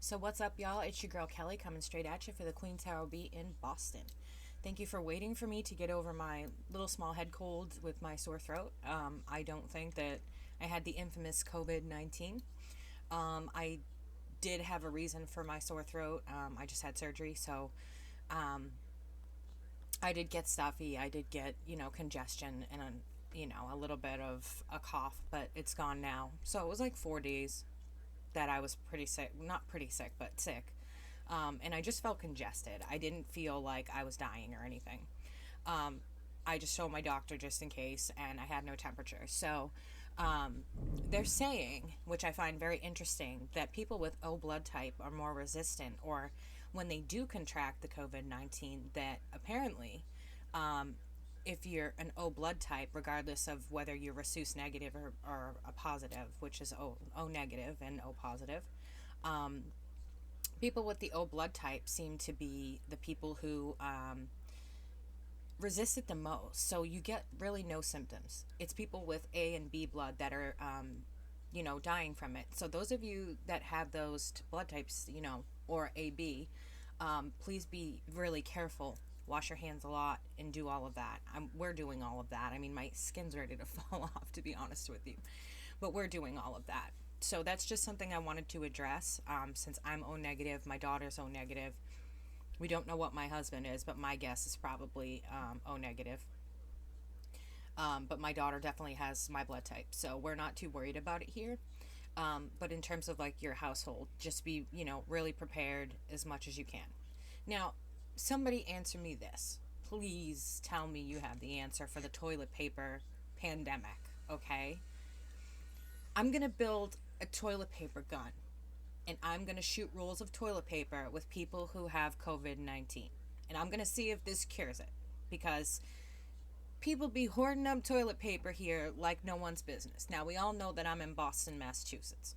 So what's up, y'all? It's your girl Kelly coming straight at you for the Queen Tarot Beat in Boston. Thank you for waiting for me to get over my little small head cold with my sore throat. I don't think that I had the infamous COVID-19. I did have a reason for my sore throat. I just had surgery, so um, I did get stuffy. I did get, congestion and a little bit of a cough, but it's gone now. So it was like 4 days that I was pretty sick, not pretty sick, but sick. And I just felt congested. I didn't feel like I was dying or anything. Um, I just told my doctor just in case, and I had no temperature. So um, they're saying, which I find very interesting, that people with O blood type are more resistant, or when they do contract the COVID-19, that apparently um, if you're an O blood type, regardless of whether you're rhesus negative or a positive, which is O negative and O positive, um, people with the O blood type seem to be the people who resist it the most. So you get really no symptoms. It's people with A and B blood that are, dying from it. So those of you that have those blood types, or AB, please be really careful. Wash your hands a lot and do all of that. We're doing all of that. I mean, my skin's ready to fall off, to be honest with you. But we're doing all of that. So that's just something I wanted to address. Since I'm O negative, my daughter's O negative. We don't know what my husband is, but my guess is probably O negative. But my daughter definitely has my blood type, so we're not too worried about it here. But in terms of like your household, just be, really prepared as much as you can. Now, somebody answer me this. Please tell me you have the answer for the toilet paper pandemic, okay? I'm going to build a toilet paper gun, and I'm going to shoot rolls of toilet paper with people who have COVID-19. And I'm going to see if this cures it, because people be hoarding up toilet paper here like no one's business. Now, we all know that I'm in Boston, Massachusetts.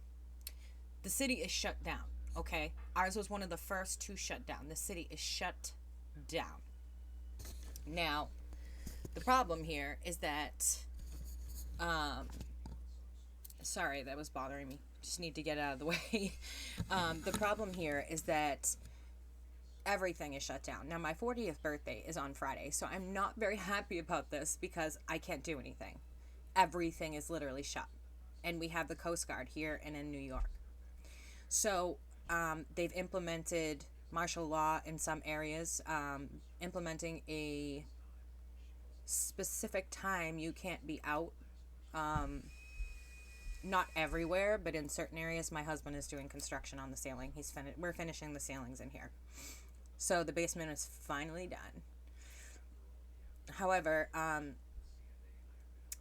The city is shut down, okay? Ours was one of the first to shut down. The city is shut down. Now, the problem here is that, sorry, that was bothering me. Just need to get out of the way. The problem here is that everything is shut down. Now, my 40th birthday is on Friday, so I'm not very happy about this because I can't do anything. Everything is literally shut. And we have the Coast Guard here and in New York. So they've implemented martial law in some areas, implementing a specific time you can't be out. Not everywhere, but in certain areas. My husband is doing construction on the ceiling. We're finishing the ceilings in here. So the basement is finally done. However,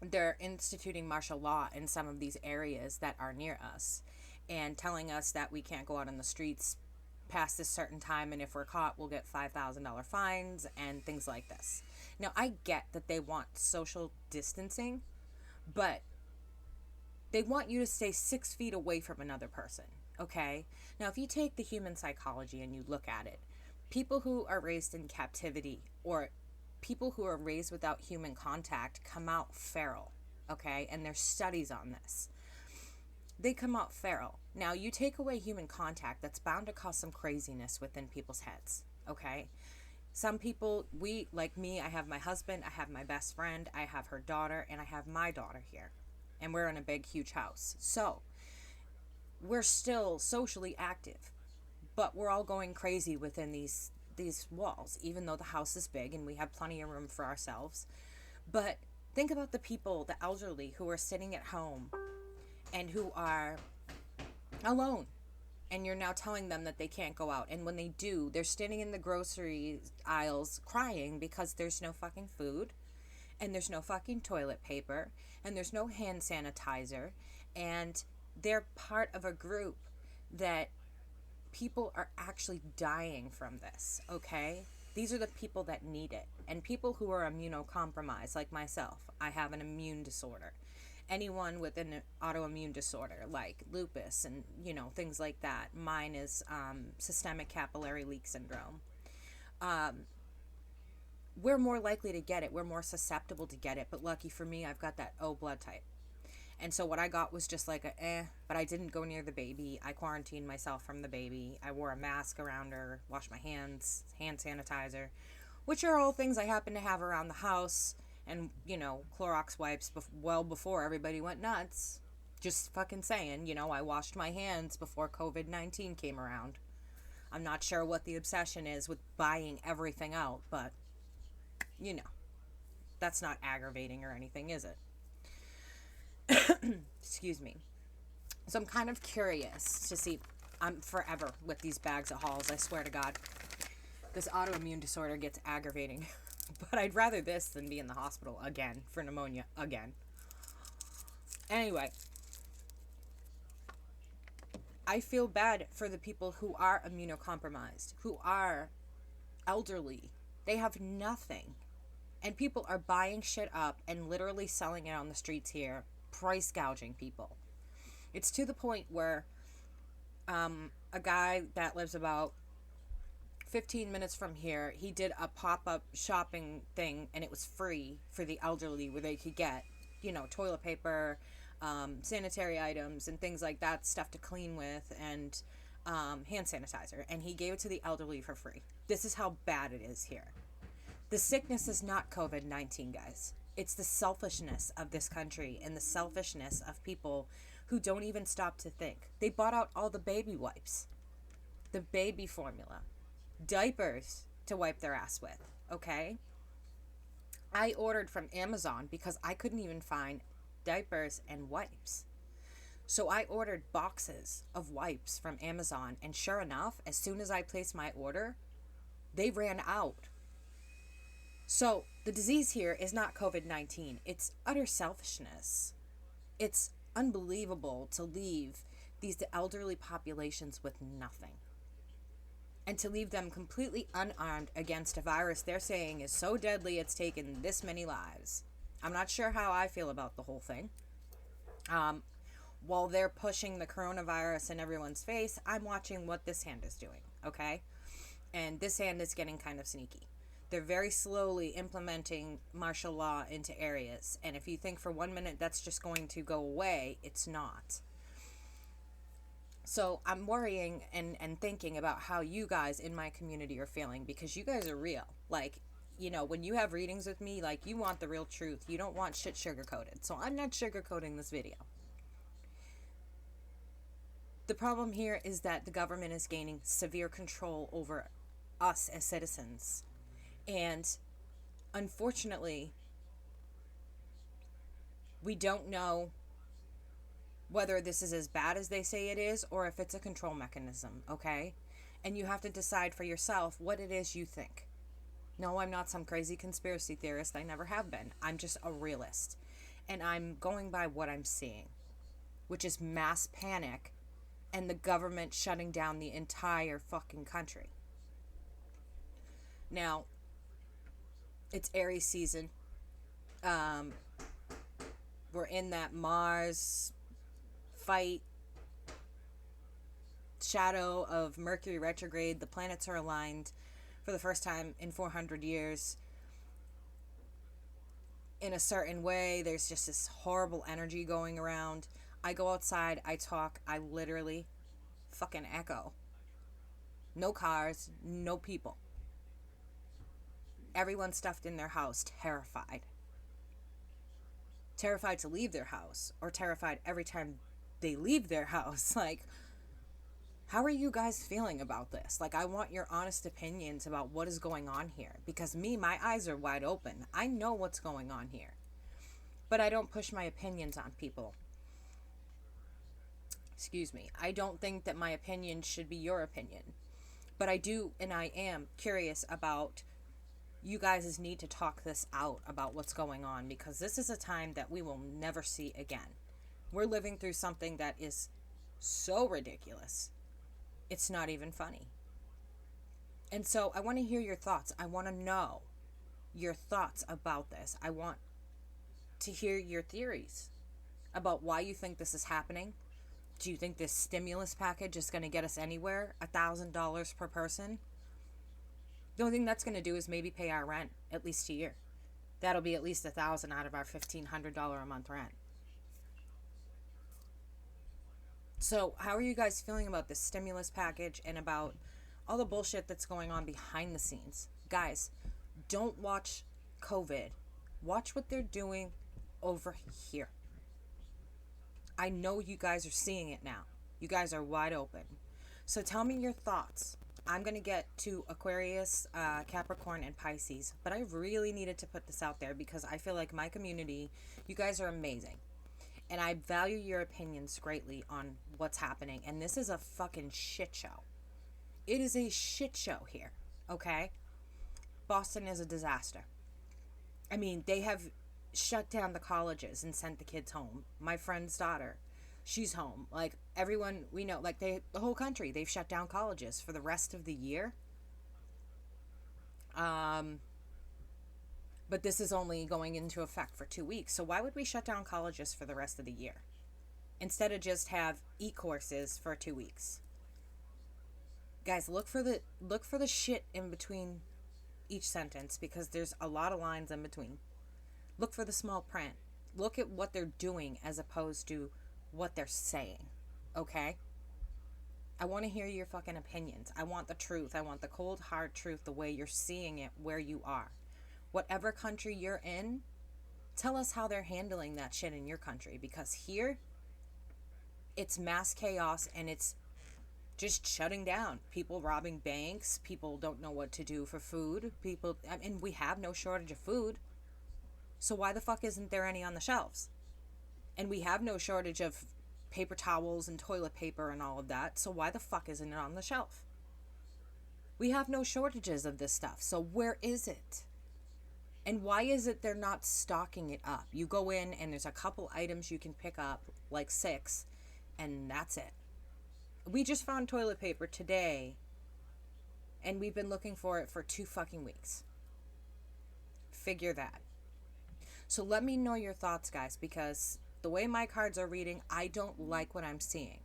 they're instituting martial law in some of these areas that are near us and telling us that we can't go out on the streets past this certain time, and if we're caught, we'll get $5,000 fines and things like this. Now, I get that they want social distancing, but they want you to stay 6 feet away from another person, okay? Now, if you take the human psychology and you look at it, people who are raised in captivity or people who are raised without human contact come out feral, okay? And there's studies on this. They come out feral. Now, you take away human contact, that's bound to cause some craziness within people's heads, okay? Some people, like me, I have my husband, I have my best friend, I have her daughter, and I have my daughter here. And we're in a big, huge house. So, we're still socially active, but we're all going crazy within these walls, even though the house is big and we have plenty of room for ourselves. But think about the people, the elderly, who are sitting at home and who are alone, and you're now telling them that they can't go out, and when they do, they're standing in the grocery aisles crying because there's no fucking food, and there's no fucking toilet paper, and there's no hand sanitizer, and they're part of a group that people are actually dying from this, okay? These are the people that need it, and people who are immunocompromised, like myself. I have an immune disorder. Anyone with an autoimmune disorder like lupus and things like that. Mine is systemic capillary leak syndrome. We're more likely to get it. We're more susceptible to get it. But lucky for me, I've got that O blood type. And so what I got was just like but I didn't go near the baby. I quarantined myself from the baby. I wore a mask around her, washed my hands, hand sanitizer, which are all things I happen to have around the house. And, Clorox wipes well before everybody went nuts. Just fucking saying, I washed my hands before COVID-19 came around. I'm not sure what the obsession is with buying everything out, but, that's not aggravating or anything, is it? Excuse me. So I'm kind of curious to see. I'm forever with these bags of Halls, I swear to God. This autoimmune disorder gets aggravating. But I'd rather this than be in the hospital again for pneumonia again. Anyway, I feel bad for the people who are immunocompromised, who are elderly. They have nothing. And people are buying shit up and literally selling it on the streets here, price gouging people. It's to the point where a guy that lives about 15 minutes from here, he did a pop-up shopping thing, and it was free for the elderly, where they could get, toilet paper, sanitary items, and things like that, stuff to clean with, and hand sanitizer. And he gave it to the elderly for free. This is how bad it is here. The sickness is not COVID-19, guys. It's the selfishness of this country and the selfishness of people who don't even stop to think. They bought out all the baby wipes, the baby formula, diapers to wipe their ass with, okay? I ordered from Amazon because I couldn't even find diapers and wipes. So I ordered boxes of wipes from Amazon, and sure enough, as soon as I placed my order, they ran out. So the disease here is not COVID-19. It's utter selfishness. It's unbelievable to leave these elderly populations with nothing. And to leave them completely unarmed against a virus they're saying is so deadly it's taken this many lives. I'm not sure how I feel about the whole thing. While they're pushing the coronavirus in everyone's face, I'm watching what this hand is doing, okay? And this hand is getting kind of sneaky. They're very slowly implementing martial law into areas. And if you think for 1 minute that's just going to go away, it's not. So I'm worrying and thinking about how you guys in my community are feeling, because you guys are real. Like, when you have readings with me, like, you want the real truth. You don't want shit sugar-coated. So I'm not sugarcoating this video. The problem here is that the government is gaining severe control over us as citizens. And unfortunately, we don't know whether this is as bad as they say it is or if it's a control mechanism, okay? And you have to decide for yourself what it is you think. No, I'm not some crazy conspiracy theorist. I never have been. I'm just a realist. And I'm going by what I'm seeing, which is mass panic and the government shutting down the entire fucking country. Now, it's Aries season. We're in that Mars fight shadow of Mercury retrograde. The planets are aligned for the first time in 400 years in a certain way. There's just this horrible energy going around. I go outside, I talk, I literally fucking echo. No cars, no people. Everyone stuffed in their house, terrified. Terrified to leave their house, or terrified every time they leave their house. Like, how are you guys feeling about this? Like, I want your honest opinions about what is going on here. Because my eyes are wide open. I know what's going on here. But I don't push my opinions on people. Excuse me. I don't think that my opinion should be your opinion. But I do, and I am curious about you guys need to talk this out about what's going on, because this is a time that we will never see again. We're living through something that is so ridiculous. It's not even funny. And so I want to hear your thoughts. I want to know your thoughts about this. I want to hear your theories about why you think this is happening. Do you think this stimulus package is going to get us anywhere? $1,000 per person? The only thing that's going to do is maybe pay our rent at least a year. That'll be at least $1,000 out of our $1,500 a month rent. So, how are you guys feeling about this stimulus package and about all the bullshit that's going on behind the scenes? Guys, don't watch COVID. Watch what they're doing over here. I know you guys are seeing it now. You guys are wide open. So tell me your thoughts. I'm going to get to Aquarius, Capricorn, and Pisces, but I really needed to put this out there because I feel like my community, you guys are amazing. And I value your opinions greatly on what's happening. And this is a fucking shit show. It is a shit show here, okay? Boston is a disaster. I mean, they have shut down the colleges and sent the kids home. My friend's daughter, she's home. Like, everyone we know, like, the whole country, they've shut down colleges for the rest of the year. But this is only going into effect for 2 weeks. So why would we shut down colleges for the rest of the year instead of just have e-courses for 2 weeks? Guys, look for the shit in between each sentence because there's a lot of lines in between. Look for the small print. Look at what they're doing as opposed to what they're saying. Okay? I want to hear your fucking opinions. I want the truth. I want the cold, hard truth, the way you're seeing it where you are. Whatever country you're in, tell us how they're handling that shit in your country. Because here, it's mass chaos and it's just shutting down. People robbing banks. People don't know what to do for food. We have no shortage of food. So why the fuck isn't there any on the shelves? And we have no shortage of paper towels and toilet paper and all of that. So why the fuck isn't it on the shelf? We have no shortages of this stuff. So where is it? And why is it they're not stocking it up? You go in and there's a couple items you can pick up, like 6, and that's it. We just found toilet paper today, and we've been looking for it for 2 fucking weeks. Figure that. So let me know your thoughts, guys, because the way my cards are reading, I don't like what I'm seeing.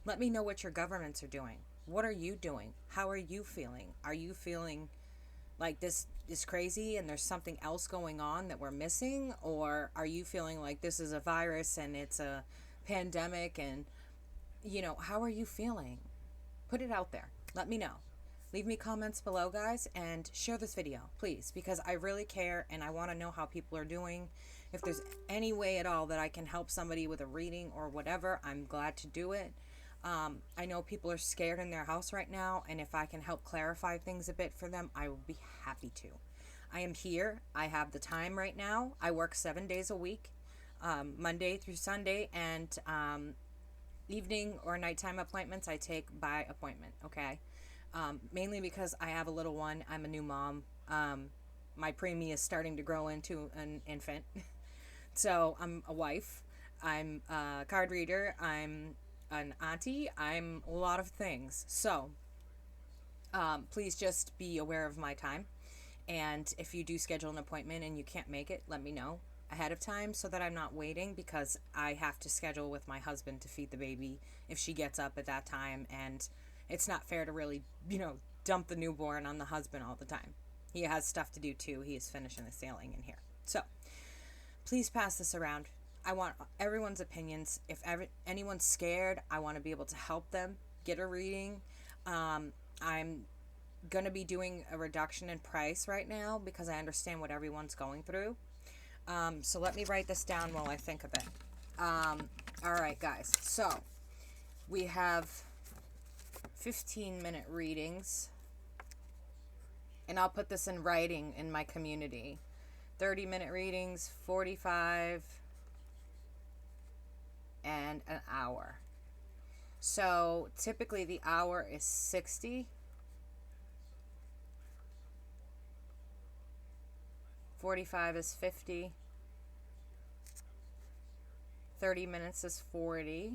Let me know what your governments are doing. What are you doing? How are you feeling? Are you feeling like this is crazy and there's something else going on that we're missing? Or are you feeling like this is a virus and it's a pandemic and, how are you feeling? Put it out there. Let me know. Leave me comments below, guys, and share this video, please, because I really care and I want to know how people are doing. If there's any way at all that I can help somebody with a reading or whatever, I'm glad to do it. I know people are scared in their house right now, and if I can help clarify things a bit for them, I will be happy to. I am here. I have the time right now. I work 7 days a week, Monday through Sunday, and evening or nighttime appointments I take by appointment, okay? Mainly because I have a little one. I'm a new mom. My preemie is starting to grow into an infant. So I'm a wife. I'm a card reader. I'm an auntie. I'm a lot of things. So please just be aware of my time. And if you do schedule an appointment and you can't make it, let me know ahead of time so that I'm not waiting, because I have to schedule with my husband to feed the baby if she gets up at that time, and it's not fair to really, dump the newborn on the husband all the time. He has stuff to do too. He is finishing the sailing in here. So please pass this around. I want everyone's opinions. If anyone's scared, I want to be able to help them get a reading. I'm going to be doing a reduction in price right now because I understand what everyone's going through. So let me write this down while I think of it. All right, guys. So we have 15-minute readings, and I'll put this in writing in my community. 30-minute readings, 45, and an hour. So typically the hour is 60. 45 is 50. 30 minutes is 40.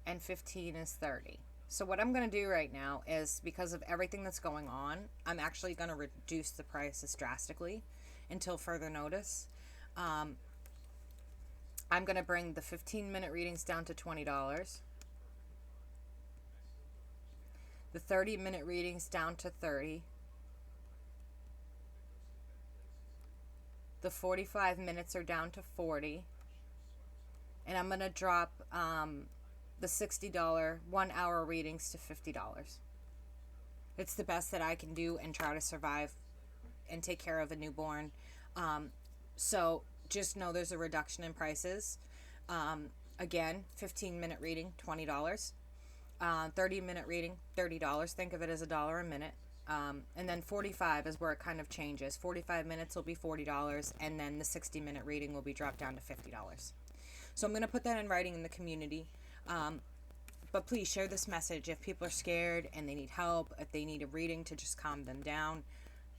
And 15 is 30. So what I'm going to do right now is, because of everything that's going on, I'm actually going to reduce the prices drastically until further notice. I'm going to bring the 15-minute readings down to $20. The 30-minute readings down to $30. The 45 minutes are down to $40. And I'm going to drop the $60 1-hour readings to $50. It's the best that I can do and try to survive and take care of a newborn. So just know there's a reduction in prices. Again, 15-minute reading, $20. 30-minute reading, $30. Think of it as $1 a minute. And then 45 is where it kind of changes. 45 minutes will be $40, and then the 60-minute reading will be dropped down to $50. So I'm going to put that in writing in the community. But please share this message if people are scared and they need help, if they need a reading to just calm them down.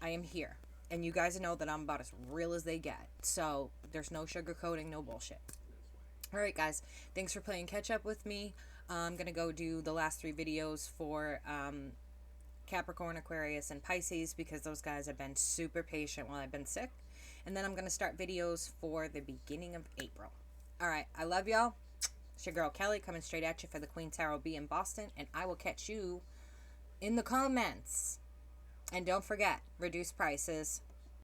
I am here. And you guys know that I'm about as real as they get. So there's no sugarcoating, no bullshit. All right, guys. Thanks for playing catch up with me. I'm going to go do the last 3 videos for Capricorn, Aquarius, and Pisces because those guys have been super patient while I've been sick. And then I'm going to start videos for the beginning of April. All right. I love y'all. It's your girl Kelly coming straight at you for the Queen Tarot B in Boston. And I will catch you in the comments. And don't forget, reduce prices.